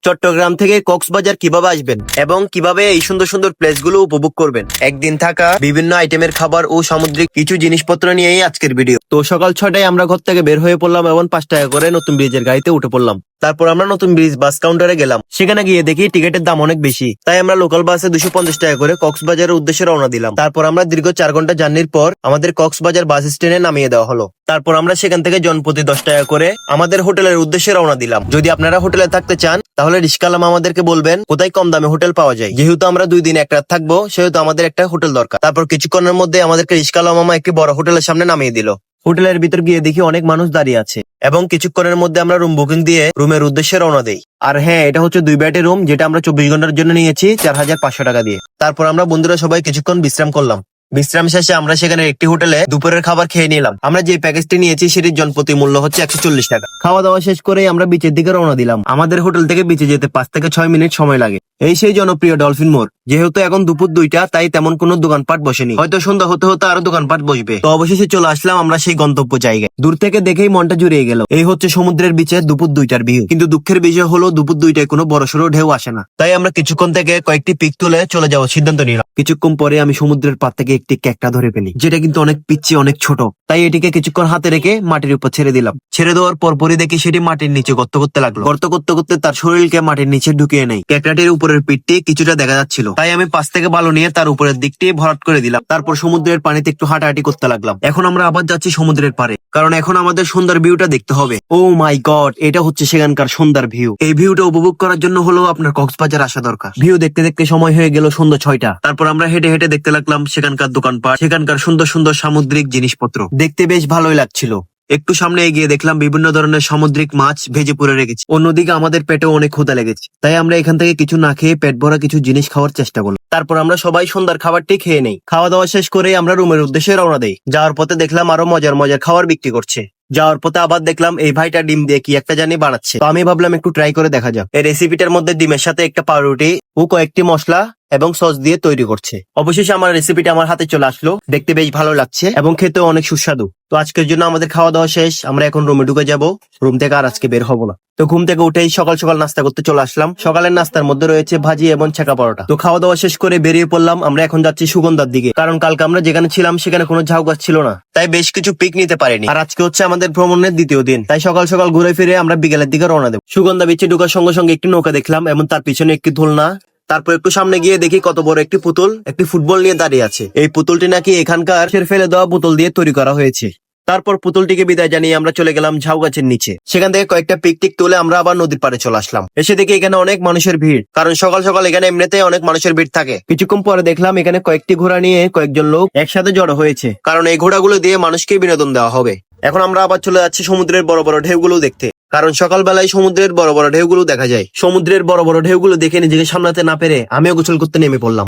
চট্টগ্রাম থেকে কক্সবাজার কিভাবে আসবেন এবং কিভাবে এই সুন্দর সুন্দর প্লেস গুলো উপভোগ করবেন, একদিন থাকা বিভিন্ন আইটেমের খাবার ও সামুদ্রিক কিছু জিনিসপত্র নিয়েই আজকের ভিডিও। তো সকাল 6টায় আমরা ঘর থেকে বের হয়ে পড়লাম এবং 5 টাকা করে নতুন ব্রিজের গাড়িতে উঠে পড়লাম। তারপর আমরা নতুন ব্রিজ বাস কাউন্টারে গেলাম। সেখানে গিয়ে দেখি টিকিটের দাম অনেক বেশি, তাই আমরা লোকাল বাসে 250 টাকা করে কক্সবাজারের উদ্দেশ্যে রওনা দিলাম। তারপর আমরা দীর্ঘ 4 ঘন্টা জার্নির পর আমাদের কক্সবাজার বাস স্ট্যান্ডে নামিয়ে দেওয়া হলো। তারপর আমরা সেখান থেকে জনপ্রতি 10 টাকা করে আমাদের হোটেলের উদ্দেশ্যে রওনা দিলাম। যদি আপনারা হোটেলে থাকতে চান তাহলে রিস্কালাম আমাদেরকে বলবেন কোথায় কম দামে হোটেল পাওয়া যায়। যেহেতু আমরা 2 দিন 1 রাত থাকবো সেহেতু আমাদের একটা হোটেল দরকার। তারপর কিছুক্ষণের মধ্যে আমাদেরকে রিস্কালাম মামা একটি বড় হোটেলের সামনে নামিয়ে দিল। হোটেলের ভিতর গিয়ে দেখি অনেক মানুষ দাঁড়িয়ে আছে এবং কিছুক্ষণের মধ্যে আমরা রুম বুকিং দিয়ে রুমের উদ্দেশ্যে রওনা দেই। আর হ্যাঁ, এটা হচ্ছে 2 বেডের রুম, যেটা আমরা 24 ঘন্টার জন্য নিয়েছি 4500 টাকা দিয়ে। তারপর আমরা বন্ধুরা সবাই কিছুক্ষণ বিশ্রাম করলাম। বিশ্রাম শেষে আমরা সেখানে একটি হোটেলে দুপুরের খাবার খেয়ে নিলাম। আমরা যে প্যাকেজটি নিয়েছি সেটির জনপ্রতি মূল্য হচ্ছে 140 টাকা। খাওয়া দাওয়া শেষ করে আমরা বিচের দিকে রওনা দিলাম। আমাদের হোটেল থেকে বিচে যেতে 5 থেকে 6 মিনিট সময় লাগে। এই সেই জনপ্রিয় ডলফিন মোড়। যেহেতু এখন দুপুর 2টা, তাই তেমন কোনো দোকানপাট বসেনি, হয়তো সন্ধ্যা হতে হতে আরো দোকানপাট বসবে। তো অবশেষে চলে আসলাম আমরা সেই গন্তব্য জায়গায়। দূর থেকে দেখেই মনটা জুড়িয়ে গেল। এই হচ্ছে সমুদ্রের বিচে দুপুর 2টার ভিউ। কিন্তু দুঃখের বিষয় হলো দুপুর 2টায় কোনো বড়সড় ঢেউ আসে না। তাই আমরা কিছুক্ষণ থেকে কয়েকটি পিক তুলে চলে যাওয়ার সিদ্ধান্ত নিলাম। কিছুক্ষণ পরে আমি সমুদ্রের পাড় থেকে একটি ক্যাকটা ধরে ফেলি, যেটা কিন্তু অনেক পিচ্ছি, অনেক ছোট। তাই এটিকে কিছুক্ষণ হাতে রেখে মাটির উপর ছেড়ে দিলাম। ছেড়ে দেওয়ার পরপরই দেখি সেটি মাটির নিচে গর্ত করতে লাগলো। গর্ত করতে করতে তার শরীরকে মাটির নিচে ঢুকিয়ে নেই। ক্যাকড়াটির উপরের পিঠটি কিছুটা দেখা যাচ্ছিল, তাই আমি 5 থেকে বালু নিয়ে তার উপরের দিকটি ভরাট করে দিলাম। তারপর সমুদ্রের পানিতে একটু হাঁটাহাঁটি করতে লাগলাম। এখন আমরা আবার যাচ্ছি সমুদ্রের পাড়ে, কারণ এখন আমাদের সন্ধ্যার ভিউটা দেখতে হবে। ও মাই গড, এটা হচ্ছে সেখানকার সন্ধ্যার ভিউ। এই ভিউটা উপভোগ করার জন্য হলো আপনার কক্সবাজার আসা দরকার। ভিউ দেখতে দেখতে সময় হয়ে গেল সন্ধ্যা 6টা। তারপর আমরা হেঁটে হেঁটে দেখতে লাগলাম সেখানকার দোকানপাট, সেখানকার সুন্দর সুন্দর সামুদ্রিক জিনিসপত্র। দেখতে বেশ ভালোই লাগছিল। একটু সামনে এগিয়ে দেখলাম বিভিন্ন ধরনের সামুদ্রিক মাছ ভেজে পুড়ে রেখেছে। অন্যদিকে আমাদের পেটেও অনেক ক্ষুধা লেগেছে, তাই আমরা এখান থেকে কিছু না খেয়ে পেট ভরা কিছু জিনিস খাওয়ার চেষ্টা করলাম। তারপর আমরা সবাই সন্ধ্যার খাবারটি খেয়ে নেই। খাওয়া দাওয়া শেষ করে আমরা রুমের উদ্দেশ্যে রওনা দেই। যাওয়ার পথে দেখলাম আরো মজার মজার খাবার বিক্রি করছে। যাওয়ার পথে আবার দেখলাম এই ভাইটা ডিম দিয়ে কি একটা জানি বানাচ্ছে। তো আমি ভাবলাম একটু ট্রাই করে দেখা যাক। এই রেসিপিটার মধ্যে ডিমের সাথে একটা পাউরুটি ও কয়েকটি মশলা এবং সস দিয়ে তৈরি করছে। অবশেষে আমার রেসিপিটা আমার হাতে চলে আসলো। দেখতে বেশ ভালো লাগছে এবং খেতেও অনেক সুস্বাদু। তো আজকের জন্য আমাদের খাওয়া দাওয়া শেষ। আমরা এখন রুমে ঢুকে যাব। রুম থেকে আর আজকে বের হবো না। তো ঘুম থেকে উঠেই সকাল সকাল নাস্তা করতে চলে আসলাম। সকালের নাস্তার মধ্যে রয়েছে ভাজি এবং ছেঁকা পরোটা। তো খাওয়া দাওয়া শেষ করে বেরিয়ে পড়লাম। আমরা এখন যাচ্ছি সুগন্ধার দিকে, কারণ কালকে আমরা যেখানে ছিলাম সেখানে কোনো ঝাউ গাছ ছিল না, তাই বেশ কিছু পিক নিতে পারিনি। আর আজকে হচ্ছে আমাদের ভ্রমণের 2য় দিন, তাই সকাল সকাল ঘুরে ফিরে আমরা বিকেলের দিকে রওনা দেব। সুগন্ধা বিচে ঢোকার সঙ্গে সঙ্গে একটি নৌকা দেখলাম এবং তার পিছনে একটি দোলনা। তারপর একটু সামনে গিয়ে দেখি কত বড় একটি পুতুল একটি ফুটবল নিয়ে দাঁড়িয়ে আছে। এই পুতুলটি নাকি এখানকার ফেলে দেওয়া বোতল দিয়ে তৈরি করা হয়েছে। তারপর পুতুলটিকে বিদায় জানিয়ে আমরা চলে গেলাম ঝাউ গাছের নিচে। সেখান থেকে কয়েকটা পিকটিক তুলে আমরা আবার নদীর পাড়ে চলে আসলাম। এসে দেখি এখানে অনেক মানুষের ভিড়, কারণ সকাল সকাল এখানে এমনিতে অনেক মানুষের ভিড় থাকে। কিছুক্ষণ পরে দেখলাম এখানে কয়েকটি ঘোড়া নিয়ে কয়েকজন লোক একসাথে জড়ো হয়েছে, কারণ এই ঘোড়াগুলো দিয়ে মানুষকে বিনোদন দেওয়া হবে। এখন আমরা আবার চলে যাচ্ছি সমুদ্রের বড় বড় ঢেউগুলো দেখতে, কারণ সকালবেলায় সমুদ্রের বড় বড় ঢেউগুলো দেখা যায়। সমুদ্রের বড় বড় ঢেউগুলো দেখে নিজেকে সামলাতে না পেরে আমিও গোসল করতে নেমে পড়লাম।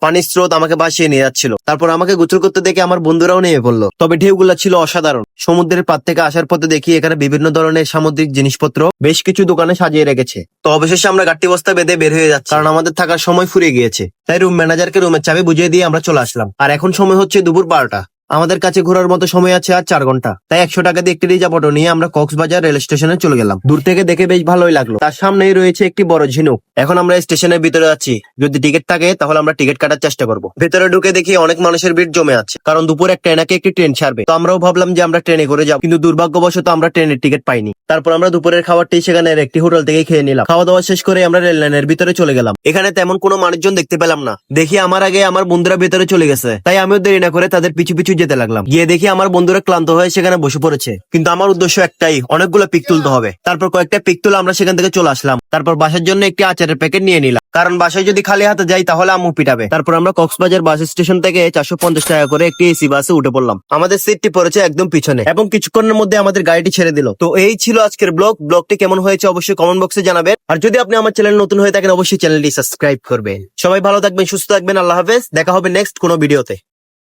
পানির স্রোত আমাকে ভাসিয়ে নিয়ে যাচ্ছিল। তারপর আমাকে গোসল করতে দেখে আমার বন্ধুরাও নেমে পড়লো। তবে ঢেউগুলো ছিল অসাধারণ। সমুদ্রের পাড় থেকে আসার পথে দেখি এখানে বিভিন্ন ধরনের সামুদ্রিক জিনিসপত্র বেশ কিছু দোকানে সাজিয়ে রেখেছে। তো অবশেষে আমরা গাট্টি বস্তা বেঁধে বের হয়ে যাচ্ছি, কারণ আমাদের থাকার সময় ফুরিয়ে গিয়েছে। তাই রুম ম্যানেজারকে রুমের চাবি বুঝিয়ে দিয়ে আমরা চলে আসলাম। আর এখন সময় হচ্ছে দুপুর 12টা। আমাদের কাছে ঘোরার মতো সময় আছে আর 4 ঘন্টা। তাই 100 টাকা দিয়ে একটি রিজার্ভ অটো নিয়ে আমরা কক্সবাজার রেল স্টেশনে চলে গেলাম। দূর থেকে দেখে বেশ ভালোই লাগলো। তার সামনেই রয়েছে একটি বড় ঝিনুক। এখন আমরা স্টেশনের ভিতরে যাচ্ছি। যদি টিকিট থাকে তাহলে আমরা টিকিট কাটার চেষ্টা করবো। ভেতরে ঢুকে দেখি অনেক মানুষের ভিড় জমে আছে, কারণ দুপুর 1টায় নাকি একটি ট্রেন ছাড়বে। তো আমরাও ভাবলাম যে আমরা ট্রেনে করে যাবো, কিন্তু দুর্ভাগ্যবশত আমরা ট্রেনের টিকিট পাইনি। তারপর আমরা দুপুরের খাবারটি সেখানে একটি হোটেল থেকে খেয়ে নিলাম। খাওয়া দাওয়া শেষ করে আমরা রেল লাইনের ভিতরে চলে গেলাম। এখানে তেমন কোনো মানুষজন দেখতে পেলাম না। দেখি আমার আগে আমার বন্ধুরা ভেতরে চলে গেছে, তাই আমিও দেরি না করে তাদের পিছু পিছু যেতে লাগলাম। গিয়ে দেখি আমার বন্ধুরা ক্লান্ত হয়ে সেখানে বসে পড়েছে, কিন্তু আমার উদ্দেশ্য একটাই, অনেকগুলো পিক তুলতে হবে। তারপর কয়েকটা পিক তুলে আমরা সেখান থেকে চলে আসলাম। তারপর বাসার জন্য একটি আচারের প্যাকেট নিয়ে নিলাম, কারণ বাসায় যদি খালি হাতে যাই তাহলে আম্মু পিটাবে। তারপর আমরা কক্সবাজার বাস স্টেশন থেকে 450 টাকা করে একটি এসি বাসে উঠে পড়লাম। আমাদের সিটটি পড়েছে একদম পিছনে এবং কিছুক্ষণের মধ্যে আমাদের গাড়িটি ছেড়ে দিল। তো এই ছিল আজকের ব্লগটি কেমন হয়েছে অবশ্যই কমেন্ট বক্সে জানাবেন। আর যদি আপনি আমার চ্যানেল নতুন হয়ে থাকেন অবশ্যই চ্যানেলটি সাবস্ক্রাইব করবেন। সবাই ভালো থাকবেন, সুস্থ থাকবেন। আল্লাহ হাফেজ। দেখা হবে নেক্সট কোনো ভিডিওতে।